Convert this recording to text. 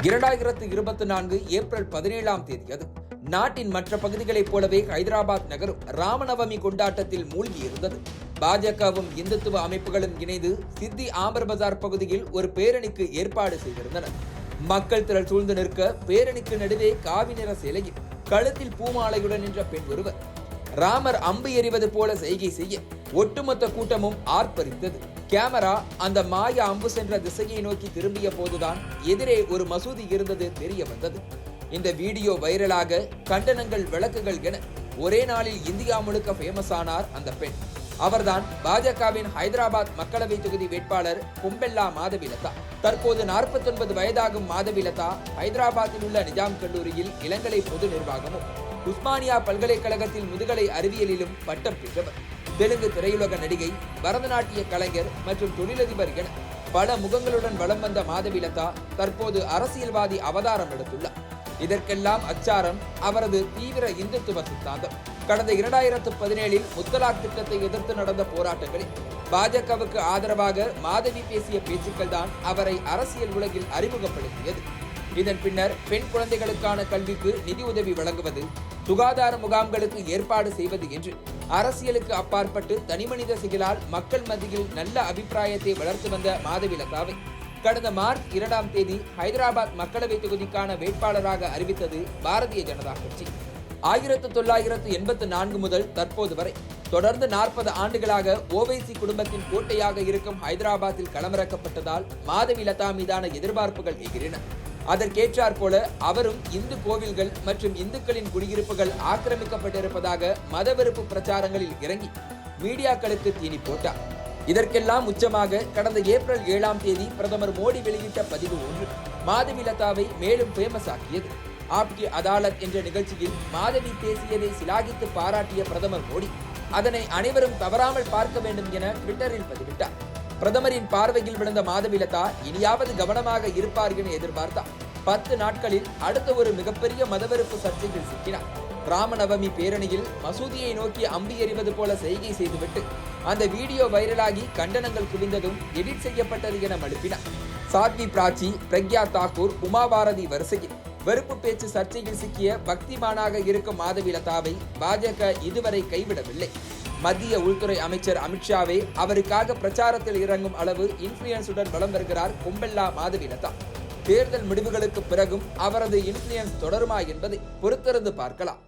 2024 April 17ஆம் தேதி அது நாட்டின் மற்ற பகுதிகளைப் போலவே ஹைதராபாத் நகரும் ராமநவமி கொண்டாட்டத்தில் மூழ்கியிருந்தது. பாஜகவும் இந்துத்துவ அமைப்புகளும் இணைந்து சித்தி ஆம்பர் பஜார் பகுதியில் ஒரு பேரணிக்கு ஏற்பாடு செய்திருந்தனர். மக்கள் திரள் சூழ்ந்து நிற்க பேரணிக்கு நடுவே காவி நிற சேலையில் கழுத்தில் பூமாலையுடன் நின்ற பெண் ஒருவர் ராமர் அம்பு எறிவது போல செய்கை செய்ய ஒட்டுமொத்த கூட்டமும் ஆர்ப்பரித்தது. கேமரா அந்த மாய அம்பு சென்ற திசையை நோக்கி திரும்பிய போதுதான் எதிரே ஒரு மசூதி இருந்தது தெரிய வந்தது. இந்த வீடியோ வைரலாக கண்டனங்கள் விளக்குகள் என ஒரே நாளில் இந்தியா முழுக்க ஃபேமஸ் ஆனார் அந்த பெண். அவர்தான் பாஜகவின் ஹைதராபாத் மக்களவை தொகுதி வேட்பாளர் பொம்பெல்லா மாதவிலதா. தற்போது 49 வயதாகும் மாதவிலதா ஹைதராபாத்தில் உள்ள நிஜாம் கல்லூரியில் இளங்கலை பொது நிர்வாகமும் உஸ்மானியா பல்கலைக்கழகத்தில் முதுகலை அறிவியலிலும் பட்டம் பெற்றவர். தெலுங்கு திரையுலக நடிகை, பரதநாட்டிய கலைஞர் மற்றும் தொழிலதிபர் என பல முகங்களுடன் வலம் வந்த மாதவிலதா தற்போது அரசியல்வாதி அவதாரம் எடுத்துள்ளார். இதற்கெல்லாம் அச்சாரம் அவரது தீவிர இந்துத்துவ சித்தாந்தம். கடந்த 2017இல் முத்தலாக் திட்டத்தை எதிர்த்து நடந்த போராட்டங்களில் பாஜகவுக்கு ஆதரவாக மாதவி பேசிய பேச்சுக்கள் தான் அவரை அரசியல் உலகில் அறிமுகப்படுத்தியது. இதன் பின்னர் பெண் குழந்தைகளுக்கான கல்விக்கு நிதி உதவி வழங்குவது, சுகாதார முகாம்களுக்கு ஏற்பாடு செய்வது என்று அரசியலுக்கு அப்பாற்பட்டு தனிமனித செயலால் மக்கள் மத்தியில் நல்ல அபிப்பிராயத்தை வளர்த்து வந்த மாதவிலதாவை கடந்த மார்ச் 2ஆம் தேதி ஹைதராபாத் மக்களவை தொகுதிக்கான வேட்பாளராக அறிவித்தது பாரதிய ஜனதா கட்சி. 1984 முதல் தற்போது வரை தொடர்ந்து 40 ஆண்டுகளாக ஓவைசி குடும்பத்தின் கோட்டையாக இருக்கும் ஹைதராபாத்தில் களமிறக்கப்பட்டதால் மாதவிலதா மீதான எதிர்பார்ப்புகள் எகிரின. அதற்கேற்றாற் போல அவரும் இந்து கோவில்கள் மற்றும் இந்துக்களின் குடியிருப்புகள் ஆக்கிரமிக்கப்பட்டிருப்பதாக மதவெறுப்பு பிரச்சாரங்களில் இறங்கி மீடியாக்களுக்கு தீனி போட்டார். இதற்கெல்லாம் உச்சமாக கடந்த ஏப்ரல் 7ஆம் தேதி பிரதமர் மோடி வெளியிட்ட பதிவு ஒன்று மாதவிலதாவை மேலும் ஃபேமஸ் ஆக்கியது. ஆப்கி அதாலத் என்ற நிகழ்ச்சியில் மாதவி பேசியதை சிலாகித்து பாராட்டிய பிரதமர் மோடி அதனை அனைவரும் தவறாமல் பார்க்க வேண்டும் என ட்விட்டரில் பதிவிட்டார். பிரதமரின் பார்வையில் விழுந்த மாதவிலதா இனியாவது கவனமாக இருப்பார் என எதிர்பார்த்தார். 10 நாட்களில் அடுத்த ஒரு மிகப்பெரிய மதவெறுப்பு சர்ச்சையில் சிக்கினார். ராமநவமி பேரணியில் மசூதியை நோக்கி அம்பு எறிவது போல செய்கை செய்துவிட்டு அந்த வீடியோ வைரலாகி கண்டனங்கள் குவிந்ததும் எடிட் செய்யப்பட்டது என மழுப்பினார். சாத்வி பிராச்சி, பிரக்யா தாக்கூர், உமாபாரதி வரிசையில் வெறுப்பு பேச்சு சர்ச்சையில் சிக்கிய பக்திமானாக இருக்கும் மாதவிலதாவை பாஜக இதுவரை கைவிடவில்லை. மத்திய உள்துறை அமைச்சர் அமித்ஷாவே அவருக்காக பிரச்சாரத்தில் இறங்கும் அளவு இன்ஃபுளுயன்ஸுடன் வலம் வருகிறார் பொம்பெல்லா மாதவிலதா. தேர்தல் முடிவுகளுக்கு பிறகும் அவரது இன்ஃபுளுயன்ஸ் தொடருமா என்பதை பொறுத்திருந்து பார்க்கலாம்.